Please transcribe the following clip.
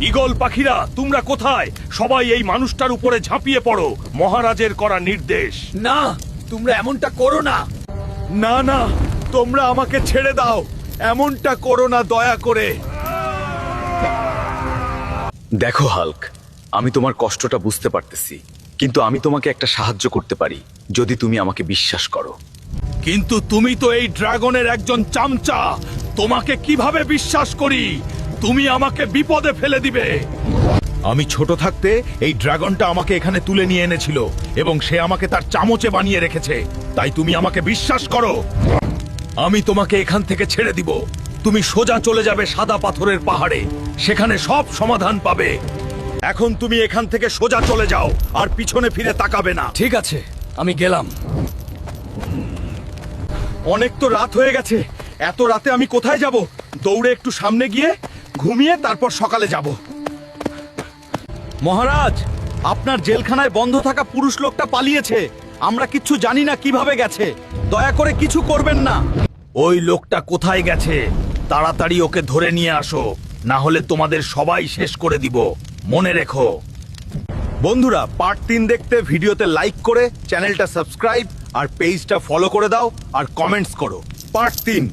Eagle পাখিরা তোমরা কোথায়? সবাই এই মানুষটার উপরে ঝাঁপিয়ে পড়ো, মহারাজের করা নির্দেশ। না, তোমরা এমনটা করো না। না না, তোমরা আমাকে ছেড়ে দাও, এমনটা করো না দয়া করে। দেখো হাল্ক, আমি তোমার কষ্টটা বুঝতে পারতেছি, কিন্তু আমি তোমাকে একটা সাহায্য করতে পারি যদি তুমি আমাকে বিশ্বাস করো। কিন্তু তুমি তো এই ড্রাগনের একজন চামচা, তোমাকে কিভাবে বিশ্বাস করি? তুমি আমাকে বিপদে ফেলে দিবে। আমি ছোট থাকতে এই ড্রাগনটা আমাকে এখানে তুলে নিয়ে এনেছিল এবং সে আমাকে তার চামচে বানিয়ে রেখেছে, তাই তুমি আমাকে বিশ্বাস করো। আমি তোমাকে এখান থেকে ছেড়ে দিব, তুমি সোজা চলে যাবে সাদা পাথরের পাহাড়ে, সেখানে সব সমাধান পাবে। এখন তুমি এখান থেকে সোজা চলে যাও আর পিছনে ফিরে তাকাবে না। ঠিক আছে, আমি গেলাম। অনেক তো রাত হয়ে গেছে, এত রাতে আমি কোথায় যাব? দৌড়ে একটু সামনে গিয়ে ঘুমিয়ে তারপর সকালে যাব। মহারাজ, আপনার জেলখানায় বন্ধ থাকা পুরুষ লোকটা পালিয়েছে, আমরা কিচ্ছু জানি না কিভাবে গেছে, দয়া করে কিছু করবেন না। ওই লোকটা কোথায় গেছে? তাড়াতাড়ি ওকে ধরে নিয়ে আসো, না হলে তোমাদের সবাই শেষ করে দিব, মনে রেখো। বন্ধুরা, পার্ট 3 দেখতে ভিডিওতে লাইক করে চ্যানেলটা সাবস্ক্রাইব আর পেজটা ফলো করে দাও আর কমেন্টস করো। পার্ট 3।